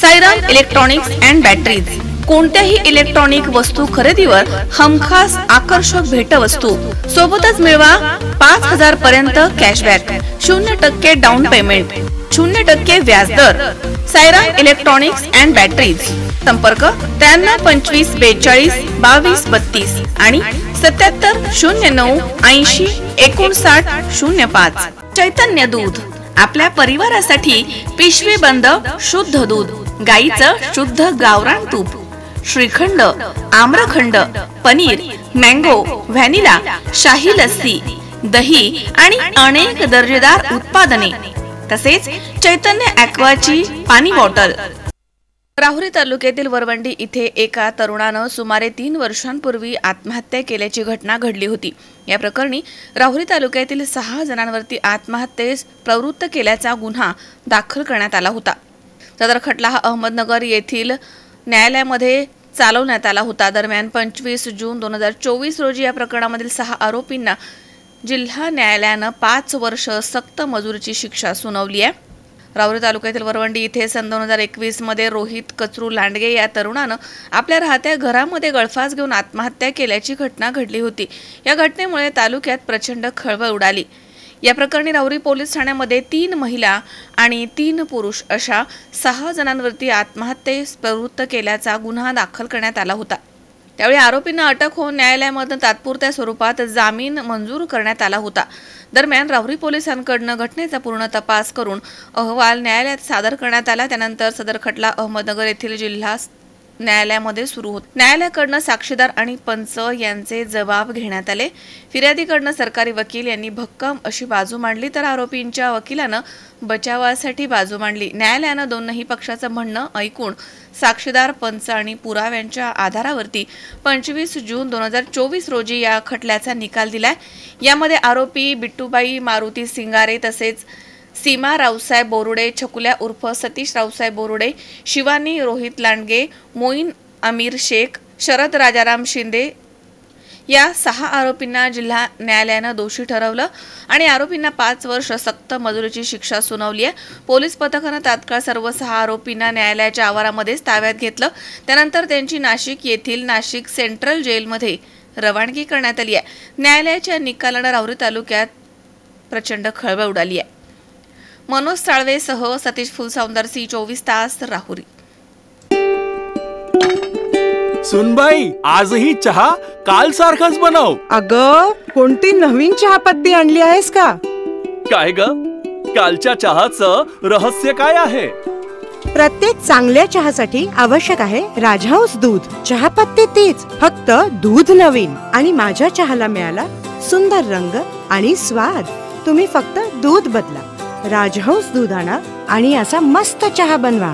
Sairam electronics and batteries कोणत्याही electronic वस्तू खरेदीवर हमखास आकर्षक भेटवस्तू सोबतच मिळवा 5000 पर्यंत कॅशबॅक, 0% डाऊन पेमेंट, 0% व्याजदर। साईराम इलेक्ट्रॉनिक्स अँड बॅटरीज, संपर्क 93 25 42 22 32 आणि 77 09 80 59 05। चैतन्य दूध, आपल्या परिवारासाठी पिशवी बंद शुद्ध दूध, गाईचं शुद्ध गावरान तूप, श्रीखंड, आम्रखंड, पनीर, मँगो, व्हॅनिला, शाही लस्सी, दही आणि अनेक दर्जेदार उत्पादने, तसेच चैतन्य ॲक्वाची पाणी बॉटल। राहुरी तालुक्यातील वरवंडी इथे एका तरुणानं सुमारे 3 वर्षांपूर्वी आत्महत्या केल्याची घटना घडली होती। या प्रकरणी राहुरी तालुक्यातील 6 जणांवरती आत्महत्येस प्रवृत्त केल्याचा गुन्हा दाखल करण्यात आला होता। सदर खटला हा अहमदनगर येथील न्यायालयामध्ये चालवण्यात आला होता। दरम्यान 25 जून 2024 रोजी या प्रकरणामधील 6 आरोपींना जिल्हा न्यायालयानं 5 वर्ष सक्त मजुरीची शिक्षा सुनावली आहे। राहुरी तालुक्यातील वरवंडी इथे सन 2021 मध्ये रोहित कचरू लांडगे या तरुणानं आपल्या राहत्या घरामध्ये गळफास घेऊन आत्महत्या केल्याची घटना घडली होती। या घटनेमुळे तालुक्यात प्रचंड खळबळ उडाली। या प्रकरणी राहुरी पोलीस ठाण्यामध्ये 3 महिला आणि 3 पुरुष अशा 6 जणांवरती आत्महत्येस प्रवृत्त केल्याचा गुन्हा दाखल करण्यात आला होता। त्यावेळी आरोपींना अटक होऊन न्यायालयामध्ये तात्पुरत्या स्वरूपात जामीन मंजूर करण्यात आला होता। दरम्यान राहुरी पोलिसांकडून घटनेचा पूर्ण तपास करून अहवाल न्यायालयात सादर करण्यात आला। त्यानंतर सदर खटला अहमदनगर येथील जिल्हा न्यायालयामध्ये सुरू होता। न्यायालयाकडून साक्षीदार आणि पंच यांचे जबाब घेण्यात आले। फिर्यादीकडून सरकारी वकील यांनी भक्कम अशी बाजू मांडली, तर आरोपींच्या वकिलानं बचावासाठी बाजू मांडली। न्यायालयानं दोन्ही पक्षाचं म्हणणं ऐकून साक्षीदार, पंच आणि पुराव्यांच्या आधारावरती 25 जून 2024 रोजी या खटल्याचा निकाल दिलाय। यामध्ये आरोपी बिट्टूबाई मारुती सिंगारे, तसेच सीमा रावसाहेब बोरुडे, छकुल्या उर्फ सतीश रावसाहेब बोरुडे, शिवानी रोहित लांडगे, मोईन अमीर शेख, शरद राजाराम शिंदे या 6 आरोपींना जिल्हा न्यायालयानं दोषी ठरवलं आणि आरोपींना 5 वर्ष सक्त मजुरीची शिक्षा सुनावली आहे। पोलीस पथकानं तात्काळ सर्व 6 आरोपींना न्यायालयाच्या आवारामध्येच ताब्यात घेतलं। त्यानंतर त्यांची नाशिक येथील नाशिक सेंट्रल जेलमध्ये रवानगी करण्यात आली आहे। न्यायालयाच्या निकालानं राहुरी तालुक्यात प्रचंड खळबळ उडाली आहे। मनोज साळवेसह सतीश फुलसौंदरसी, 24 तास, राहुरी। सुनबाई, आजही चहा काल सारखाच बनव। अगं, कोणती नवीन चहापत्ती आणली आहेस का? काय ग, कालच्या चहाचं रहस्य काय आहे? प्रत्येक चांगल्या चहासाठी आवश्यक आहे राजहंस दूध। चहापत्ती तीच, फक्त दूध नवीन। आणि माझ्या चहाला मिळाला सुंदर रंग आणि स्वाद। तुम्ही फक्त दूध बदला, राजहंस दूध आणा आणि असा मस्त चहा बनवा।